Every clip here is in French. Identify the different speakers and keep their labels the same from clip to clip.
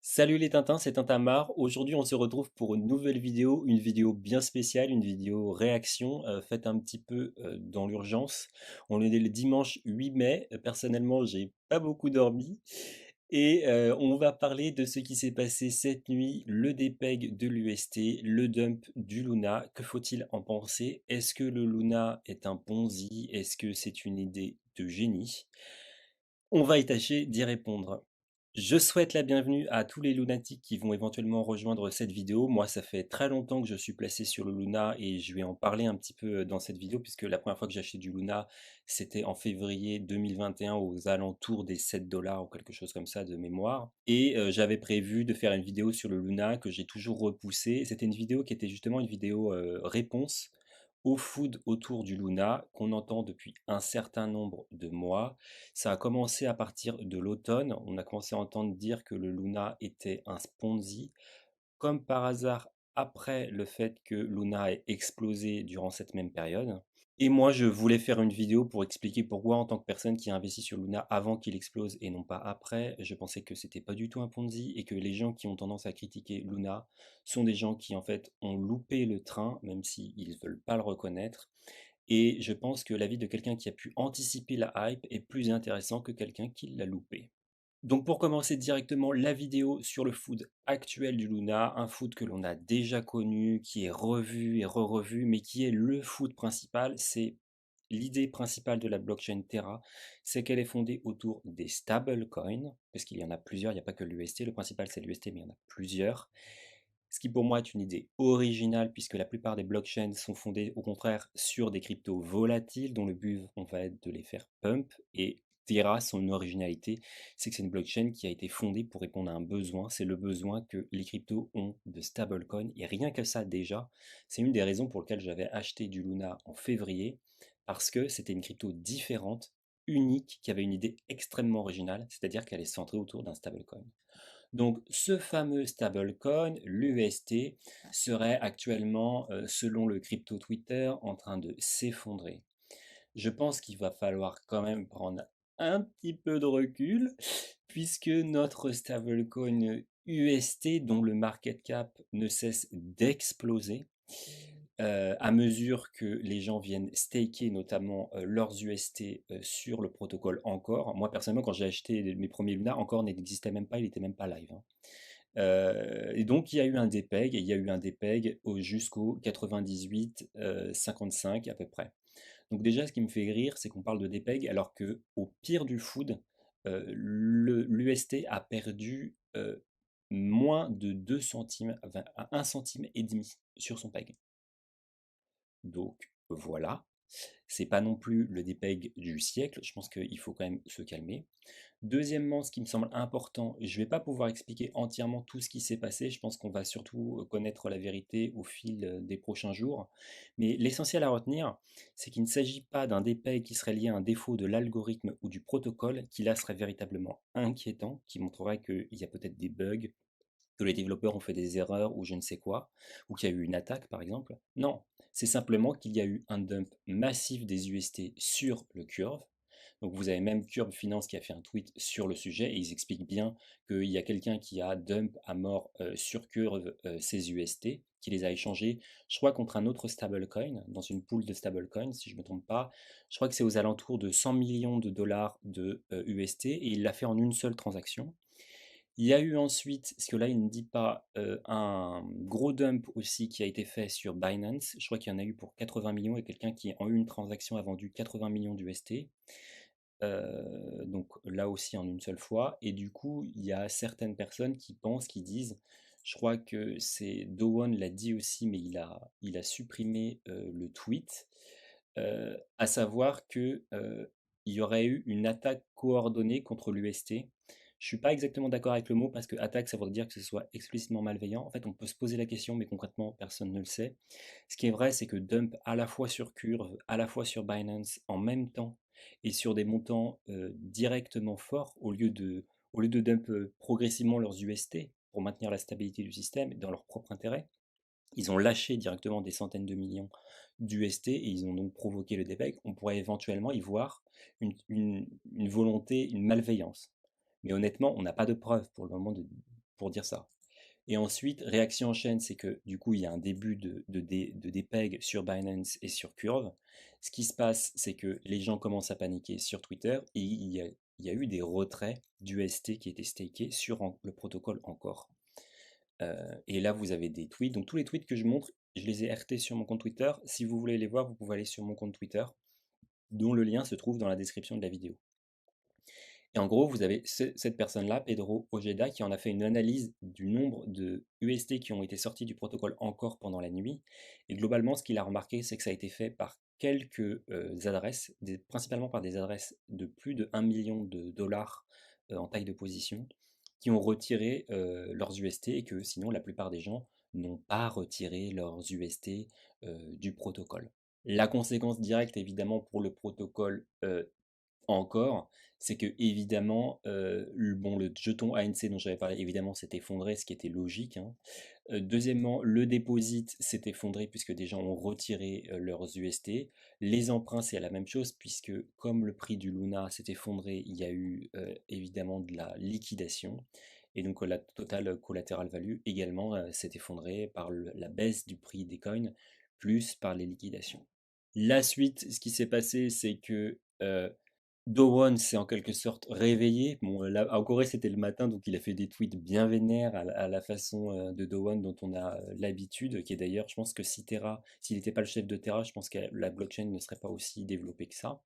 Speaker 1: Salut les Tintins, c'est Tintamarre. Aujourd'hui, on se retrouve pour une vidéo bien spéciale, une vidéo réaction, faite un petit peu dans l'urgence. On est le dimanche 8 mai. Personnellement, j'ai pas beaucoup dormi. Et on va parler de ce qui s'est passé cette nuit, le dépeg de l'UST, le dump du Luna. Que faut-il en penser? Est-ce que le Luna est un Ponzi? Est-ce que c'est une idée de génie? On va y tâcher d'y répondre. Je souhaite la bienvenue à tous les lunatiques qui vont éventuellement rejoindre cette vidéo. Moi, ça fait très longtemps que je suis placé sur le Luna et je vais en parler un petit peu dans cette vidéo puisque la première fois que j'ai acheté du Luna, c'était en février 2021 aux alentours des 7 dollars ou quelque chose comme ça de mémoire. Et j'avais prévu de faire une vidéo sur le Luna que j'ai toujours repoussée. C'était une vidéo qui était justement une vidéo réponse au food autour du Luna qu'on entend depuis un certain nombre de mois. Ça a commencé à partir de l'automne. On a commencé à entendre dire que le Luna était un Ponzi. Comme par hasard, après le fait que Luna ait explosé durant cette même période. Et moi, je voulais faire une vidéo pour expliquer pourquoi, en tant que personne qui a investi sur Luna avant qu'il explose et non pas après, je pensais que c'était pas du tout un Ponzi et que les gens qui ont tendance à critiquer Luna sont des gens qui, en fait, ont loupé le train, même s'ils ne veulent pas le reconnaître. Et je pense que l'avis de quelqu'un qui a pu anticiper la hype est plus intéressant que quelqu'un qui l'a loupé. Donc pour commencer directement la vidéo sur le food actuel du Luna, un food que l'on a déjà connu, qui est revu et re-revu, mais qui est le food principal, c'est l'idée principale de la blockchain Terra, c'est qu'elle est fondée autour des stablecoins, parce qu'il y en a plusieurs, il n'y a pas que l'UST, le principal c'est l'UST, mais il y en a plusieurs. Ce qui pour moi est une idée originale, puisque la plupart des blockchains sont fondées au contraire sur des cryptos volatiles, dont le but on va être de les faire pump, et Terra, son originalité, c'est que c'est une blockchain qui a été fondée pour répondre à un besoin, c'est le besoin que les cryptos ont de stablecoin, et rien que ça déjà, c'est une des raisons pour lesquelles j'avais acheté du Luna en février, parce que c'était une crypto différente, unique, qui avait une idée extrêmement originale, c'est-à-dire qu'elle est centrée autour d'un stablecoin. Donc ce fameux stablecoin, l'UST, serait actuellement, selon le crypto Twitter, en train de s'effondrer. Je pense qu'il va falloir quand même prendre un petit peu de recul, puisque notre stablecoin UST, dont le market cap ne cesse d'exploser, à mesure que les gens viennent staker notamment leurs UST sur le protocole Encore. Moi personnellement, quand j'ai acheté mes premiers Luna, Encore n'existait même pas, il n'était même pas live, hein. Et donc il y a eu un dépeg, et il y a eu un dépeg jusqu'au 98, 55 à peu près. Donc déjà, ce qui me fait rire, c'est qu'on parle de dépeg alors que au pire du food, l'UST a perdu moins de 2 centimes, enfin, à 1 centime et demi sur son peg. Donc voilà, c'est pas non plus le dépeg du siècle, je pense qu'il faut quand même se calmer. Deuxièmement, ce qui me semble important, je ne vais pas pouvoir expliquer entièrement tout ce qui s'est passé, je pense qu'on va surtout connaître la vérité au fil des prochains jours. Mais l'essentiel à retenir, c'est qu'il ne s'agit pas d'un dépeg qui serait lié à un défaut de l'algorithme ou du protocole, qui là serait véritablement inquiétant, qui montrerait qu'il y a peut-être des bugs, que les développeurs ont fait des erreurs ou je ne sais quoi, ou qu'il y a eu une attaque par exemple. Non, c'est simplement qu'il y a eu un dump massif des UST sur le Curve. Donc vous avez même Curve Finance qui a fait un tweet sur le sujet et ils expliquent bien qu'il y a quelqu'un qui a dump à mort sur Curve ses UST, qui les a échangés, je crois, contre un autre stablecoin, dans une pool de stablecoins, si je ne me trompe pas. Je crois que c'est aux alentours de 100 millions de dollars de UST et il l'a fait en une seule transaction. Il y a eu ensuite, parce que là il ne dit pas, un gros dump aussi qui a été fait sur Binance. Je crois qu'il y en a eu pour 80 millions et quelqu'un qui en une transaction a vendu 80 millions d'UST. Donc là aussi en une seule fois. Et du coup, il y a certaines personnes qui pensent, qui disent, je crois que c'est Dowon l'a dit aussi, mais il a supprimé le tweet, à savoir que il y aurait eu une attaque coordonnée contre l'UST. Je suis pas exactement d'accord avec le mot parce que attaque, ça veut dire que ce soit explicitement malveillant. En fait, on peut se poser la question, mais concrètement, personne ne le sait. Ce qui est vrai, c'est que dump à la fois sur Curve, à la fois sur Binance, en même temps, et sur des montants directement forts, au lieu de dump progressivement leurs UST pour maintenir la stabilité du système dans leur propre intérêt, ils ont lâché directement des centaines de millions d'UST et ils ont donc provoqué le dépeg. On pourrait éventuellement y voir une volonté, une malveillance. Mais honnêtement, on n'a pas de preuves pour le moment pour dire ça. Et ensuite, réaction en chaîne, c'est que du coup, il y a un début de dépeg sur Binance et sur Curve. Ce qui se passe, c'est que les gens commencent à paniquer sur Twitter et il y a eu des retraits d'UST qui étaient stakés sur le protocole encore. Et là, vous avez des tweets. Donc, tous les tweets que je montre, je les ai RT sur mon compte Twitter. Si vous voulez les voir, vous pouvez aller sur mon compte Twitter, dont le lien se trouve dans la description de la vidéo. Et en gros, vous avez cette personne-là, Pedro Ojeda, qui en a fait une analyse du nombre de UST qui ont été sortis du protocole encore pendant la nuit. Et globalement, ce qu'il a remarqué, c'est que ça a été fait par quelques adresses, principalement par des adresses de plus de 1 million de dollars en taille de position, qui ont retiré leurs UST et que sinon, la plupart des gens n'ont pas retiré leurs UST du protocole. La conséquence directe, évidemment, pour le protocole encore, c'est que évidemment, bon, le jeton ANC dont j'avais parlé, évidemment, s'est effondré, ce qui était logique, hein. Deuxièmement, le deposit s'est effondré puisque des gens ont retiré leurs UST. Les emprunts, c'est la même chose puisque comme le prix du Luna s'est effondré, il y a eu évidemment de la liquidation. Et donc la total collateral value également s'est effondrée par la baisse du prix des coins, plus par les liquidations. La suite, ce qui s'est passé, c'est que Do s'est en quelque sorte réveillé. Bon, là, en Corée, c'était le matin, donc il a fait des tweets bien vénères à la façon de Do dont on a l'habitude, qui est d'ailleurs, je pense que si Terra, s'il n'était pas le chef de Terra, je pense que la blockchain ne serait pas aussi développée que ça.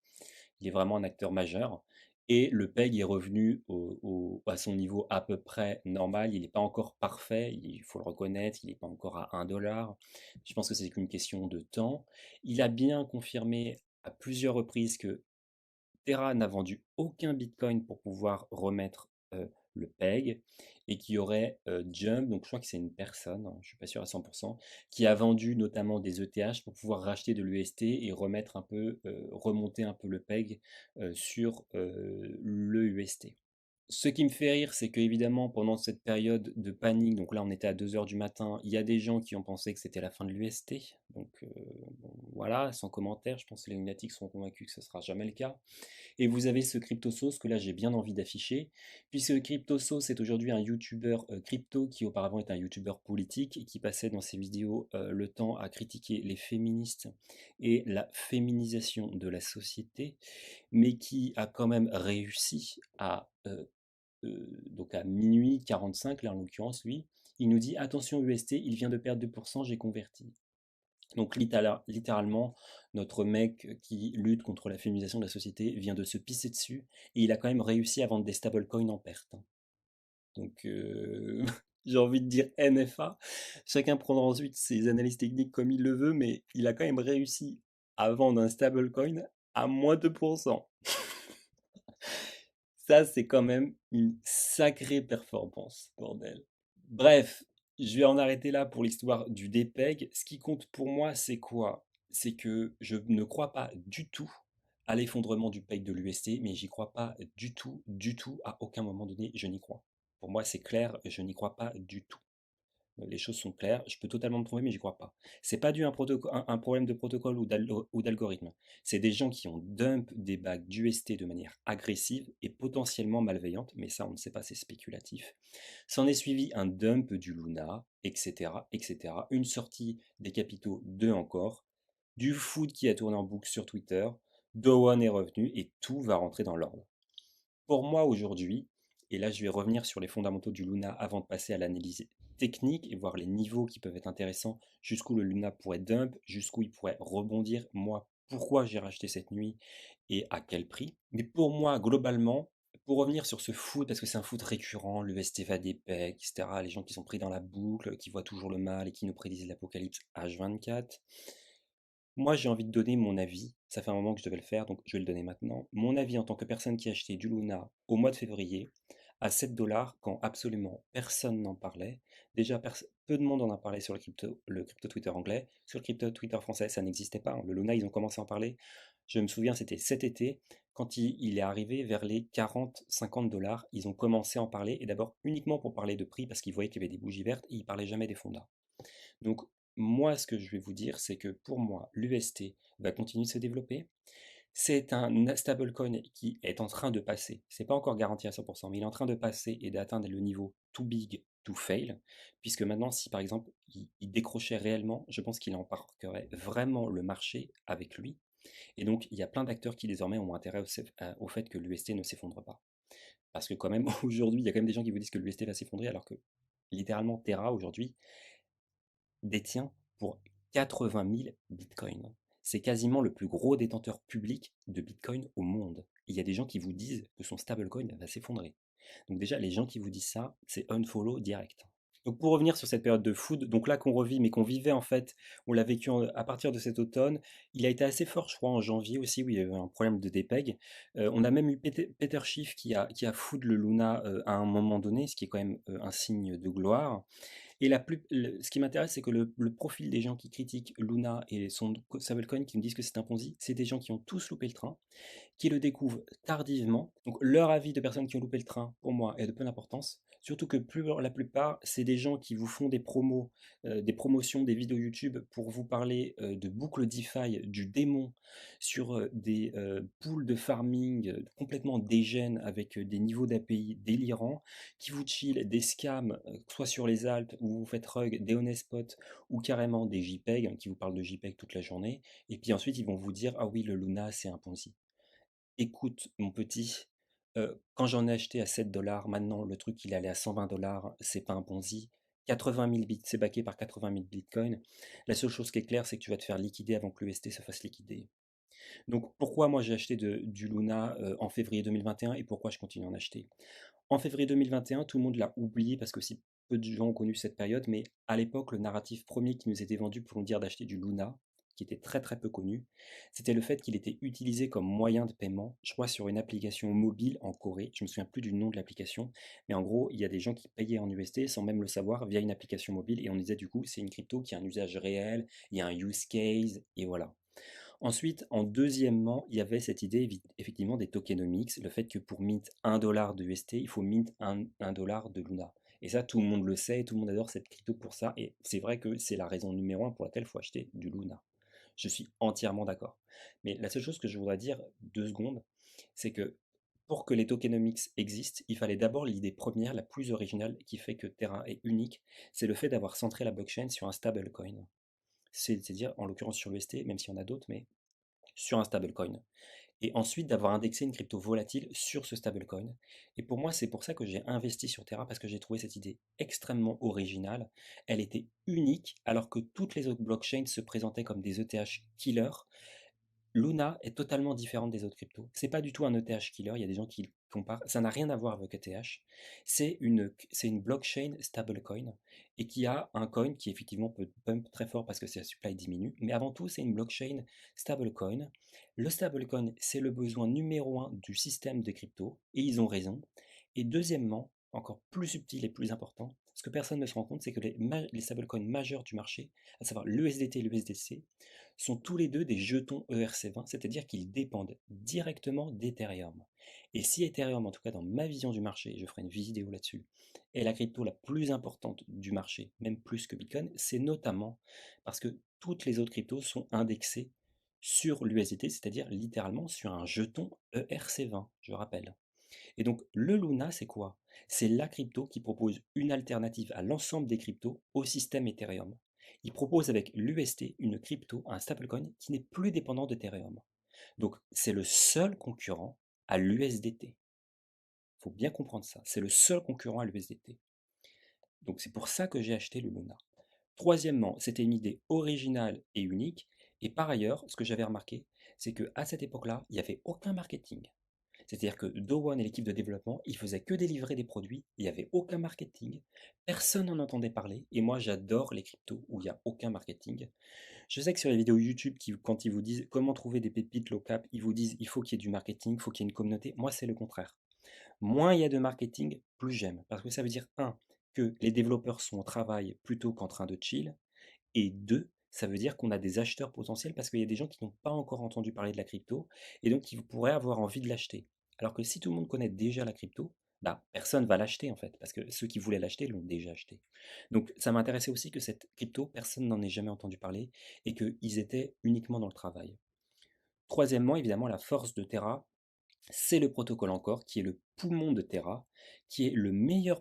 Speaker 1: Il est vraiment un acteur majeur. Et le PEG est revenu à son niveau à peu près normal. Il n'est pas encore parfait, il faut le reconnaître, il n'est pas encore à 1 dollar. Je pense que c'est qu'une question de temps. Il a bien confirmé à plusieurs reprises que Terra n'a vendu aucun bitcoin pour pouvoir remettre le PEG et qu'il y aurait Jump, donc je crois que c'est une personne, hein, je ne suis pas sûr à 100%, qui a vendu notamment des ETH pour pouvoir racheter de l'UST et remettre un peu, remonter un peu le PEG sur le UST. Ce qui me fait rire, c'est qu'évidemment, pendant cette période de panique, donc là on était à 2 heures du matin, il y a des gens qui ont pensé que c'était la fin de l'UST. Donc bon, voilà, sans commentaire, je pense que les lunatiques sont convaincus que ce ne sera jamais le cas. Et vous avez ce CryptoSauce que là j'ai bien envie d'afficher, puisque CryptoSauce est aujourd'hui un YouTuber crypto qui auparavant était un YouTuber politique et qui passait dans ses vidéos le temps à critiquer les féministes et la féminisation de la société, mais qui a quand même réussi donc à minuit 45, là en l'occurrence lui, il nous dit attention UST, il vient de perdre 2%, j'ai converti. Donc littéralement, notre mec qui lutte contre la féminisation de la société vient de se pisser dessus et il a quand même réussi à vendre des stablecoins en perte, hein. Donc j'ai envie de dire NFA. Chacun prendra ensuite ses analyses techniques comme il le veut, mais il a quand même réussi à vendre un stablecoin à moins 2%. Ça, c'est quand même une sacrée performance, bordel. Bref, je vais en arrêter là pour l'histoire du DPEG. Ce qui compte pour moi, c'est quoi? C'est que je ne crois pas du tout à l'effondrement du PEG de l'UST, mais j'y crois pas du tout, à aucun moment donné, je n'y crois. Pour moi, c'est clair, je n'y crois pas du tout. Les choses sont claires, je peux totalement me tromper, mais j'y crois pas. C'est pas dû à un problème de protocole ou d'algorithme. C'est des gens qui ont dump des bagues d'UST de manière agressive et potentiellement malveillante, mais ça on ne sait pas, c'est spéculatif. S'en est suivi un dump du Luna, etc., etc. Une sortie des capitaux de encore, du foot qui a tourné en boucle sur Twitter, Dowan est revenu et tout va rentrer dans l'ordre. Pour moi aujourd'hui, et là je vais revenir sur les fondamentaux du Luna avant de passer à l'analyse technique et voir les niveaux qui peuvent être intéressants, jusqu'où le Luna pourrait dump, jusqu'où il pourrait rebondir, moi pourquoi j'ai racheté cette nuit et à quel prix. Mais pour moi globalement, pour revenir sur ce foot, parce que c'est un foot récurrent, le VST va des pecs, etc., les gens qui sont pris dans la boucle, qui voient toujours le mal et qui nous prédisent l'apocalypse H24, moi, j'ai envie de donner mon avis. Ça fait un moment que je devais le faire, donc je vais le donner maintenant. Mon avis en tant que personne qui a acheté du Luna au mois de février à 7 dollars quand absolument personne n'en parlait. Déjà, peu de monde en a parlé sur le crypto Twitter anglais. Sur le crypto Twitter français, ça n'existait pas, hein. Le Luna, ils ont commencé à en parler. Je me souviens, c'était cet été. Quand il est arrivé vers les 40-50 dollars, ils ont commencé à en parler. Et d'abord uniquement pour parler de prix, parce qu'ils voyaient qu'il y avait des bougies vertes et ils ne parlaient jamais des fondas. Donc, moi, ce que je vais vous dire, c'est que pour moi, l'UST va continuer de se développer. C'est un stablecoin qui est en train de passer, c'est pas encore garanti à 100%, mais il est en train de passer et d'atteindre le niveau too big to fail, puisque maintenant, si par exemple il décrochait réellement, je pense qu'il embarquerait vraiment le marché avec lui. Et donc, il y a plein d'acteurs qui désormais ont intérêt au fait que l'UST ne s'effondre pas. Parce que quand même, aujourd'hui, il y a quand même des gens qui vous disent que l'UST va s'effondrer, alors que littéralement, Terra, aujourd'hui, détient pour 80 000 bitcoins. C'est quasiment le plus gros détenteur public de bitcoin au monde. Il y a des gens qui vous disent que son stablecoin va s'effondrer. Donc déjà, les gens qui vous disent ça, c'est unfollow direct. Donc pour revenir sur cette période de food, donc là qu'on revit, mais qu'on vivait en fait, on l'a vécu à partir de cet automne. Il a été assez fort, je crois, en janvier aussi, où il y avait un problème de dépeg. On a même eu Peter Schiff qui a food le Luna à un moment donné, ce qui est quand même un signe de gloire. Et ce qui m'intéresse, c'est que le profil des gens qui critiquent Luna et son stablecoin, qui me disent que c'est un Ponzi, c'est des gens qui ont tous loupé le train, qui le découvrent tardivement. Donc leur avis de personnes qui ont loupé le train, pour moi, est de peu d'importance. Surtout que la plupart, c'est des gens qui vous font des promos, des promotions, des vidéos YouTube pour vous parler de boucles DeFi, du démon, sur des pools de farming complètement dégènes avec des niveaux d'API délirants, qui vous chill des scams, soit sur les Alpes où vous faites rug, des Honeyspot ou carrément des JPEG, qui vous parlent de JPEG toute la journée. Et puis ensuite, ils vont vous dire: ah oui, le Luna, c'est un Ponzi. Écoute, mon petit, quand j'en ai acheté à 7 dollars, maintenant le truc il est allé à 120 dollars, c'est pas un Ponzi. 80 000 bits, c'est backé par 80 000 bitcoins. La seule chose qui est claire, c'est que tu vas te faire liquider avant que l'UST se fasse liquider. Donc pourquoi moi j'ai acheté du Luna en février 2021 et pourquoi je continue à en acheter? En février 2021, tout le monde l'a oublié parce que si peu de gens ont connu cette période, mais à l'époque, le narratif premier qui nous était vendu pour nous dire d'acheter du Luna, qui était très très peu connu, c'était le fait qu'il était utilisé comme moyen de paiement, je crois sur une application mobile en Corée, je me souviens plus du nom de l'application, mais en gros, il y a des gens qui payaient en UST sans même le savoir via une application mobile, et on disait du coup, c'est une crypto qui a un usage réel, il y a un use case, et voilà. Ensuite, en deuxièmement, il y avait cette idée effectivement des tokenomics, le fait que pour mint 1 dollar de UST, il faut mint 1 dollar de Luna. Et ça, tout le monde le sait, et tout le monde adore cette crypto pour ça, et c'est vrai que c'est la raison numéro un pour laquelle il faut acheter du Luna. Je suis entièrement d'accord. Mais la seule chose que je voudrais dire 2 secondes, c'est que pour que les tokenomics existent, il fallait d'abord l'idée première, la plus originale, qui fait que Terra est unique, c'est le fait d'avoir centré la blockchain sur un stablecoin. C'est-à-dire, en l'occurrence sur l'UST, même s'il y en a d'autres, mais sur un stablecoin. Et ensuite d'avoir indexé une crypto volatile sur ce stablecoin. Et pour moi, c'est pour ça que j'ai investi sur Terra, parce que j'ai trouvé cette idée extrêmement originale. Elle était unique, alors que toutes les autres blockchains se présentaient comme des ETH killers. Luna est totalement différente des autres cryptos. C'est pas du tout un ETH killer, il y a des gens qui le comparent. Ça n'a rien à voir avec ETH. C'est une blockchain stablecoin et qui a un coin qui effectivement peut pump très fort parce que la supply diminue. Mais avant tout, c'est une blockchain stablecoin. Le stablecoin, c'est le besoin numéro un du système des cryptos et ils ont raison. Et deuxièmement, encore plus subtil et plus important, ce que personne ne se rend compte, c'est que les stablecoins majeurs du marché, à savoir l'USDT et l'USDC, sont tous les deux des jetons ERC20, c'est-à-dire qu'ils dépendent directement d'Ethereum. Et si Ethereum, en tout cas dans ma vision du marché, je ferai une vidéo là-dessus, est la crypto la plus importante du marché, même plus que Bitcoin, c'est notamment parce que toutes les autres cryptos sont indexées sur l'USDT, c'est-à-dire littéralement sur un jeton ERC20, je rappelle. Et donc le Luna, c'est quoi? C'est la crypto qui propose une alternative à l'ensemble des cryptos au système Ethereum. Il propose avec l'UST une crypto, un stablecoin qui n'est plus dépendant d'Ethereum. Donc c'est le seul concurrent à l'USDT. Il faut bien comprendre ça. C'est le seul concurrent à l'USDT. Donc c'est pour ça que j'ai acheté le Luna. Troisièmement, c'était une idée originale et unique. Et par ailleurs, ce que j'avais remarqué, c'est qu'à cette époque-là, il n'y avait aucun marketing. C'est-à-dire que Do et l'équipe de développement, ils faisaient que délivrer des produits, il n'y avait aucun marketing, personne n'en entendait parler, et moi j'adore les cryptos où il n'y a aucun marketing. Je sais que sur les vidéos YouTube, quand ils vous disent comment trouver des pépites low cap, ils vous disent il faut qu'il y ait du marketing, il faut qu'il y ait une communauté. Moi c'est le contraire. Moins il y a de marketing, plus j'aime. Parce que ça veut dire, un, que les développeurs sont au travail plutôt qu'en train de chill, et deux, ça veut dire qu'on a des acheteurs potentiels parce qu'il y a des gens qui n'ont pas encore entendu parler de la crypto et donc qui pourraient avoir envie de l'acheter. Alors que si tout le monde connaît déjà la crypto, bah, personne va l'acheter en fait, parce que ceux qui voulaient l'acheter l'ont déjà acheté. Donc ça m'intéressait aussi que cette crypto, personne n'en ait jamais entendu parler et qu'ils étaient uniquement dans le travail. Troisièmement, évidemment, la force de Terra, c'est le protocole encore, qui est le poumon de Terra, qui est le meilleur